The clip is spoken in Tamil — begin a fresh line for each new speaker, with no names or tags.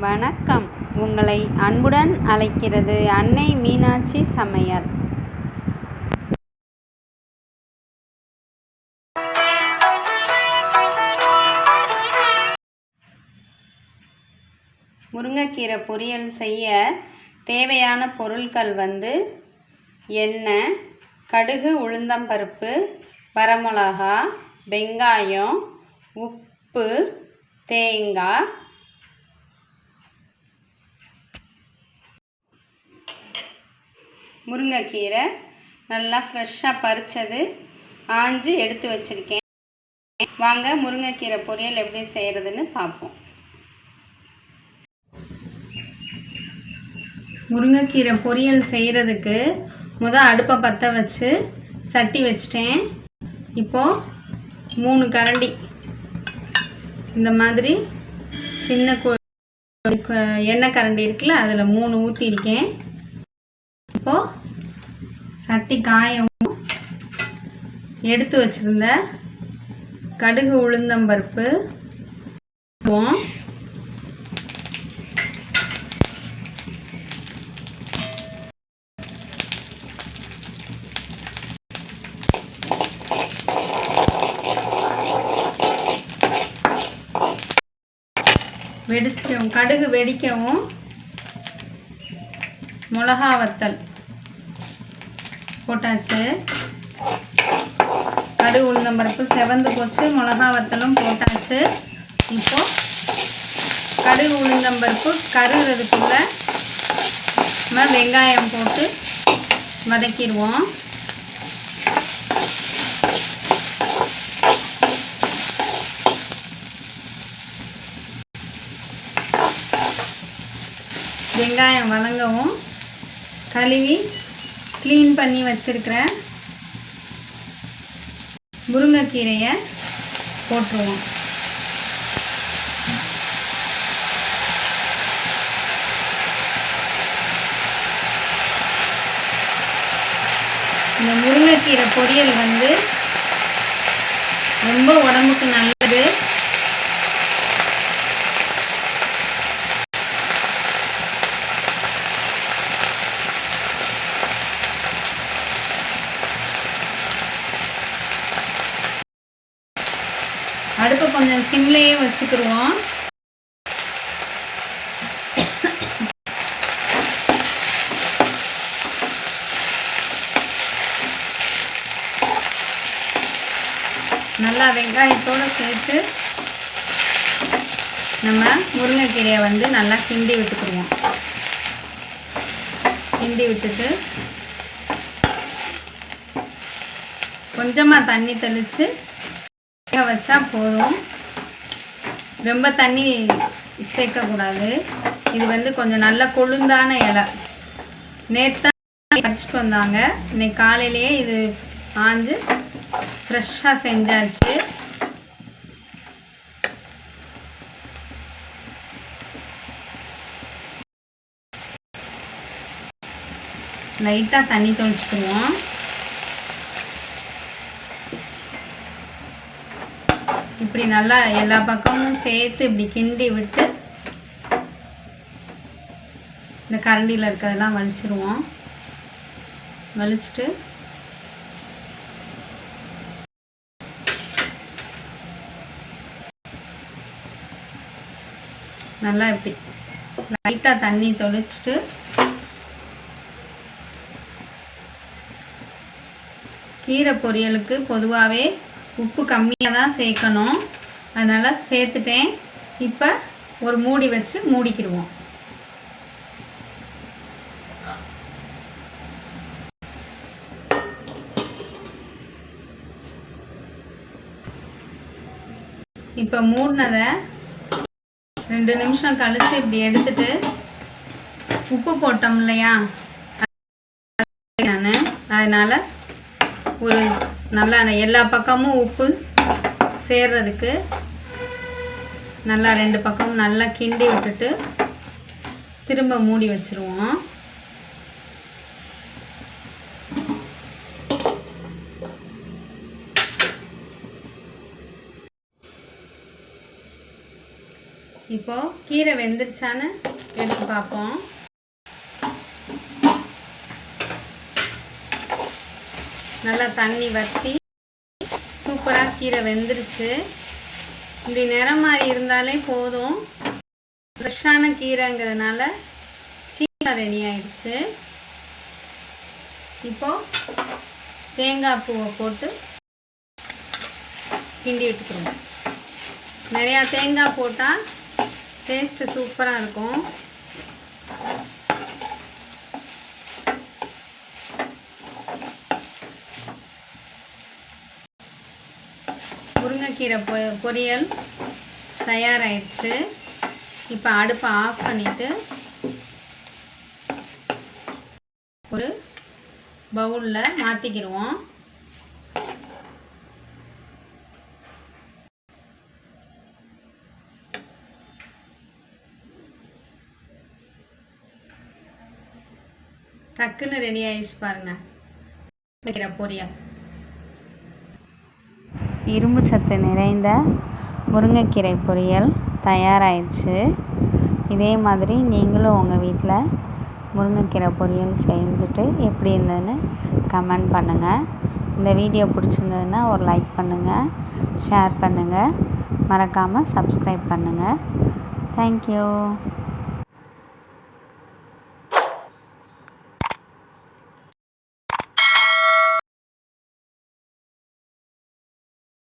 வணக்கம். உங்களை அன்புடன் அழைக்கிறது அன்னை மீனாட்சி சமையல். முருங்கைக்கீரை பொரியல் செய்ய தேவையான பொருட்கள் எண்ணெய், கடுகு, உளுந்தம்பருப்பு, வரமிளகா, வெங்காயம், உப்பு, தேங்காய், முருங்கைக்கீரை நல்லா ஃப்ரெஷ்ஷாக பறித்தது ஆஞ்சு எடுத்து வச்சுருக்கேன். வாங்க முருங்கைக்கீரை பொரியல் எப்படி செய்கிறதுன்னு பார்ப்போம். முருங்கைக்கீரை பொரியல் செய்கிறதுக்கு அடுப்பை பற்ற வச்சு சட்டி வச்சிட்டேன். இப்போது 3 கரண்டி இந்த மாதிரி சின்ன எண்ணெய் கரண்டி இருக்குல்ல, அதில் 3 ஊற்றிருக்கேன். இப்போது சட்டி காயவும் எடுத்து வச்சுருந்த கடுகு, உளுந்தம்பருப்பு, கடுகு வெடிக்கவும் மிளகா வத்தல் போட்டாச்சு. கடுகு உளுந்தம்பருப்பு செவந்து போச்சு, மிளகா வத்தலும் போட்டாச்சு. இப்போது கடுகு உளுந்தம்பருப்பு கருகிறதுக்குள்ள நம்ம வெங்காயம் போட்டு வதக்கிடுவோம். வெங்காயம் வதங்கவும் கழுவி க்ளீன் பண்ணி வச்சுருக்கிறேன் முருங்கைக்கீரையை போட்டுருவோம். இந்த முருங்கைக்கீரை பொரியல் ரொம்ப உடம்புக்கு நல்லது. அடுப்பை கொஞ்சம் சிம்லேயே வச்சுக்கிடுவோம். நல்லா வெங்காயத்தோடு சேர்த்து நம்ம முருங்கைக்கீரையை நல்லா கிண்டி விட்டுக்கிடுவோம். கிண்டி விட்டுட்டு கொஞ்சமாக தண்ணி தெளித்து வச்சா போதும். ரொம்ப தண்ணி சேர்க்கக்கூடாது. இது கொஞ்சம் நல்ல கொழுந்தான இலை. நேற்று வச்சுட்டு வந்தாங்க, இன்னைக்கு காலையிலேயே இது ஆஞ்சு ஃப்ரெஷ்ஷாக செஞ்சாச்சு. லைட்டாக தண்ணி தெளிச்சுக்குவோம். இப்படி நல்லா எல்லா பக்கமும் சேர்த்து இப்படி கிண்டி விட்டு இந்த கரண்டியில் இருக்கிறதெல்லாம் வலிச்சிருவோம். வலிச்சுட்டு நல்லா இப்படி லைட்டாக தண்ணி தெளிச்சுட்டு கீரை பொரியலுக்கு பொதுவாகவே உப்பு கம்மியாக தான் சேர்க்கணும். அதனால் சேர்த்துட்டேன். இப்போ ஒரு மூடி வச்சு மூடிக்கிடுவோம். இப்போ மூடினதை 2 நிமிஷம் கழித்து இப்படி எடுத்துட்டு உப்பு போட்டோம் இல்லையா, அதனால் ஒரு நல்லா எல்லா பக்கமும் உப்பு சேர்றதுக்கு நல்லா 2 பக்கமும் நல்லா கிண்டி விட்டுட்டு திரும்ப மூடி வச்சுருவோம். இப்போ இப்போது கீரை வெந்துருச்சான்னு எடுத்து பார்ப்போம். நல்லா தண்ணி வற்றி சூப்பராக கீரை வெந்துருச்சு. இப்படி நிறம் மாதிரி இருந்தாலே போதும். ஃப்ரெஷ்ஷான கீரைங்கிறதுனால சீக்கிரம் ரெடி ஆயிடுச்சு. இப்போது தேங்காய் பூவை போட்டு கிண்டி விட்டுக்குறோம். நிறையா தேங்காய் போட்டால் டேஸ்ட்டு சூப்பராக இருக்கும். முருங்கைக்கீரை பொரியல் தயாராகிடுச்சு. இப்போ அடுப்பை ஆஃப் பண்ணிவிட்டு ஒரு பவுலில் மாற்றிக்கிடுவோம். டக்குன்னு ரெடி ஆகிடுச்சு பாருங்கள் கீரை பொரியல்.
இரும்பு சத்து நிறைந்த முருங்கைக்கீரை பொரியல் தயாராகிடுச்சு. இதே மாதிரி நீங்களும் உங்கள் வீட்டில் முருங்கைக்கீரை பொரியல் செஞ்சுட்டு எப்படி இருந்ததுன்னு கமெண்ட் பண்ணுங்கள். இந்த வீடியோ பிடிச்சிருந்ததுன்னா ஒரு லைக் பண்ணுங்கள், ஷேர் பண்ணுங்கள், மறக்காமல் சப்ஸ்கிரைப் பண்ணுங்கள். தேங்க்யூ.